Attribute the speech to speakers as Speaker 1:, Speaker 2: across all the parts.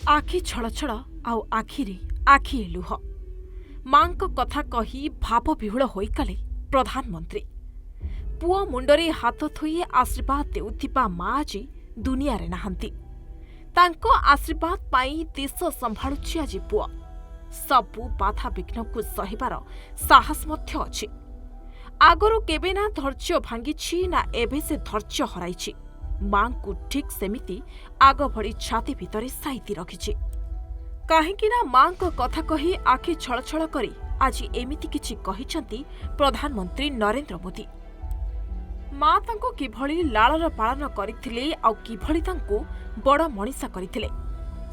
Speaker 1: आखि छलछल आउ आखिरे आखि लुह मांक कथा कही भाव विहुल होइकले प्रधानमंत्री। पुओ मुंडरे हाथ थोई आशीर्वाद देउथिबा मां आज दुनिया रे नाहंती। तांको आशीर्वाद पाई देश संभाळुछि आज पुओ। सबु बाधा विघ्न को सहिबार साहस मध्य अछि। आगरु केबे ना धैर्य भांगिछि ना एबे से धैर्य हराइछि। मां को ठीक सेमिति आग भड़ी छाती भितरे साइती रखिछि। काहेकि ना मां को कथा कही आखि छलछल करी आज एमिति किछि कहिछंती प्रधानमंत्री नरेंद्र मोदी। मां तांको किभଳି लालर पालन करिथिले आ किभଳି तांको बड़ मणिसा करिथिले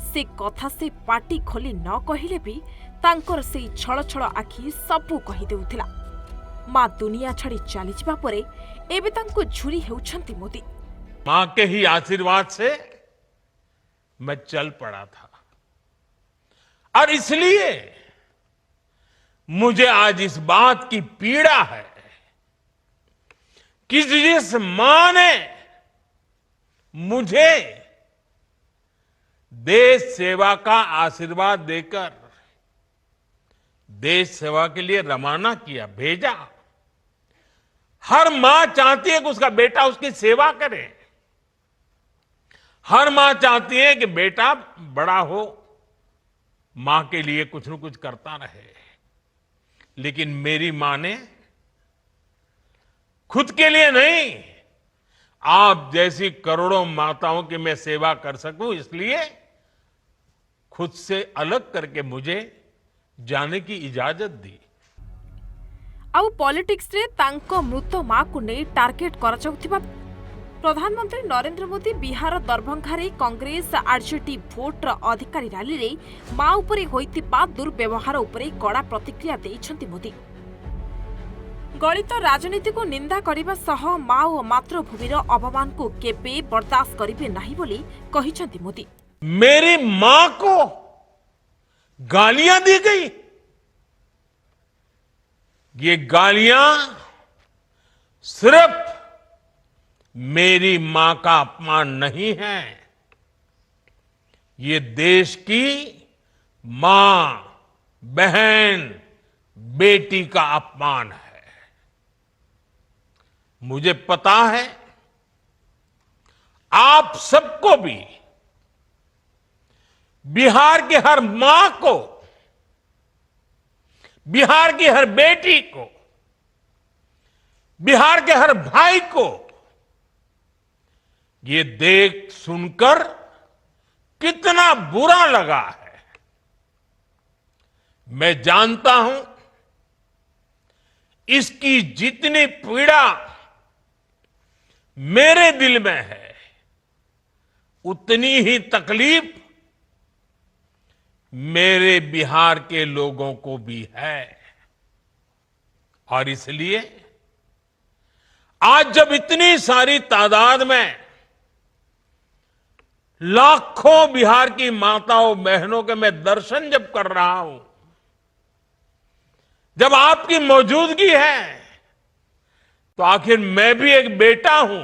Speaker 1: से कथा से पाटी खोली न कहिले भी तांकर से छलछल आखि सबु कहि देउथिला। मां दुनिया छाड़ी चली जिबा परे एबे तांको झुरी हेउछंती मोदी।
Speaker 2: मां के ही आशीर्वाद से मैं चल पड़ा था और इसलिए मुझे आज इस बात की पीड़ा है कि जिस मां ने मुझे देश सेवा का आशीर्वाद देकर देश सेवा के लिए रवाना किया, भेजा। हर मां चाहती है कि उसका बेटा उसकी सेवा करे। हर मां चाहती है कि बेटा बड़ा हो, मां के लिए कुछ न कुछ करता रहे। लेकिन मेरी मां ने खुद के लिए नहीं, आप जैसी करोड़ों माताओं की मैं सेवा कर सकूं इसलिए खुद से अलग करके मुझे जाने की इजाजत दी।
Speaker 1: आउ पॉलिटिक्स रे तांको मृत मां को नहीं टार्गेट करा जाउथिबा प्रधानमंत्री नरेंद्र मोदी बिहार दरभंगा कांग्रेस आरजेडी भोटर अधिकारी रैली रे मां उपरे होइतिबा दुर्व्यवहार उपरे कड़ा प्रतिक्रिया दैछंती मोदी। गलित राजनीति को निंदा करिबा सह मां और मातृभूमिर अपमान को केबे बर्दाश्त करिबे नाही बोली कहिछंती मोदी।
Speaker 2: मेरी मां को गालियां दी गई। ये गालियां सिर्फ मेरी मां का अपमान नहीं है, ये देश की मां, बहन, बेटी का अपमान है। मुझे पता है आप सबको भी, बिहार की हर मां को, बिहार की हर बेटी को, बिहार के हर भाई को ये देख सुनकर कितना बुरा लगा है। मैं जानता हूं इसकी जितनी पीड़ा मेरे दिल में है उतनी ही तकलीफ मेरे बिहार के लोगों को भी है। और इसलिए आज जब इतनी सारी तादाद में लाखों बिहार की माताओं बहनों के मैं दर्शन जब कर रहा हूं, जब आपकी मौजूदगी है, तो आखिर मैं भी एक बेटा हूं।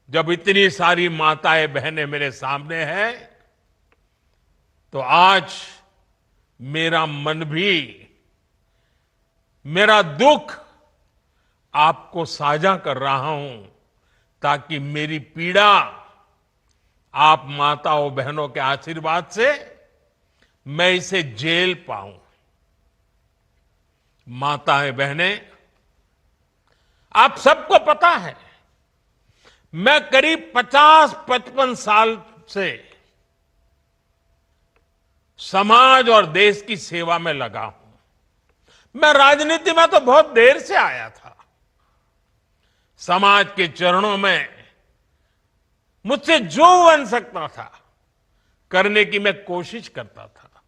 Speaker 2: जब इतनी सारी माताएं बहनें मेरे सामने हैं, तो आज मेरा मन भी, मेरा दुख आपको साझा कर रहा हूं ताकि मेरी पीड़ा आप माताओं बहनों के आशीर्वाद से मैं इसे झेल पाऊं। माताएं बहनें, आप सबको पता है मैं करीब 50-55 साल से समाज और देश की सेवा में लगा हूं। मैं राजनीति में तो बहुत देर से आया था। समाज के चरणों में मुझसे जो बन सकता था करने की मैं कोशिश करता था।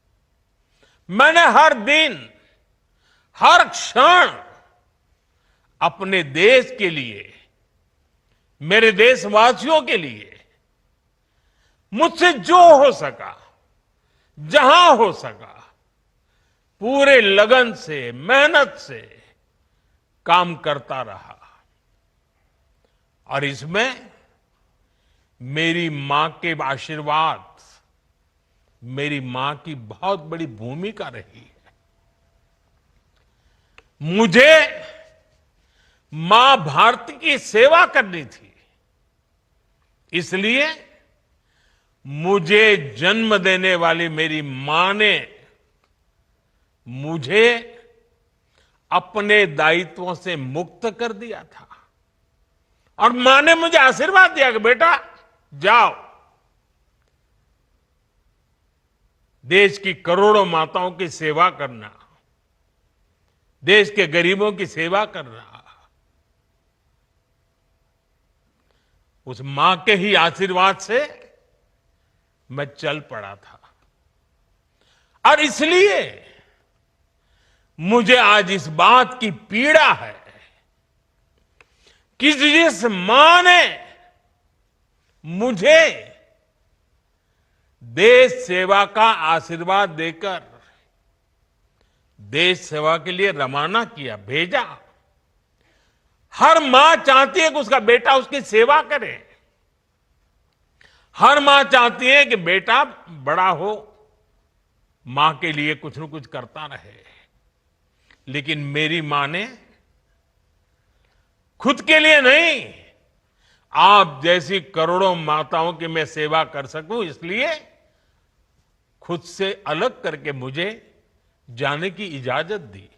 Speaker 2: मैंने हर दिन, हर क्षण अपने देश के लिए, मेरे देशवासियों के लिए मुझसे जो हो सका, जहां हो सका, पूरे लगन से, मेहनत से काम करता रहा। और इसमें मेरी मां के आशीर्वाद, मेरी मां की बहुत बड़ी भूमिका रही है। मुझे मां भारती की सेवा करनी थी, इसलिए मुझे जन्म देने वाली मेरी मां ने मुझे अपने दायित्वों से मुक्त कर दिया था और मां ने मुझे आशीर्वाद दिया कि बेटा जाओ, देश की करोड़ों माताओं की सेवा करना, देश के गरीबों की सेवा करना। उस मां के ही आशीर्वाद से मैं चल पड़ा था और इसलिए मुझे आज इस बात की पीड़ा है कि जिस मां ने मुझे देश सेवा का आशीर्वाद देकर देश सेवा के लिए रवाना किया, भेजा, हर मां चाहती है कि उसका बेटा उसकी सेवा करे। हर मां चाहती है कि बेटा बड़ा हो, मां के लिए कुछ न कुछ करता रहे। लेकिन मेरी मां ने खुद के लिए नहीं, आप जैसी करोड़ों माताओं की मैं सेवा कर सकूं, इसलिए खुद से अलग करके मुझे जाने की इजाजत दी।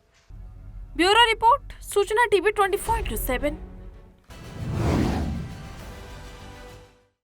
Speaker 1: ब्यूरो रिपोर्ट, सूचना टीवी 24/7।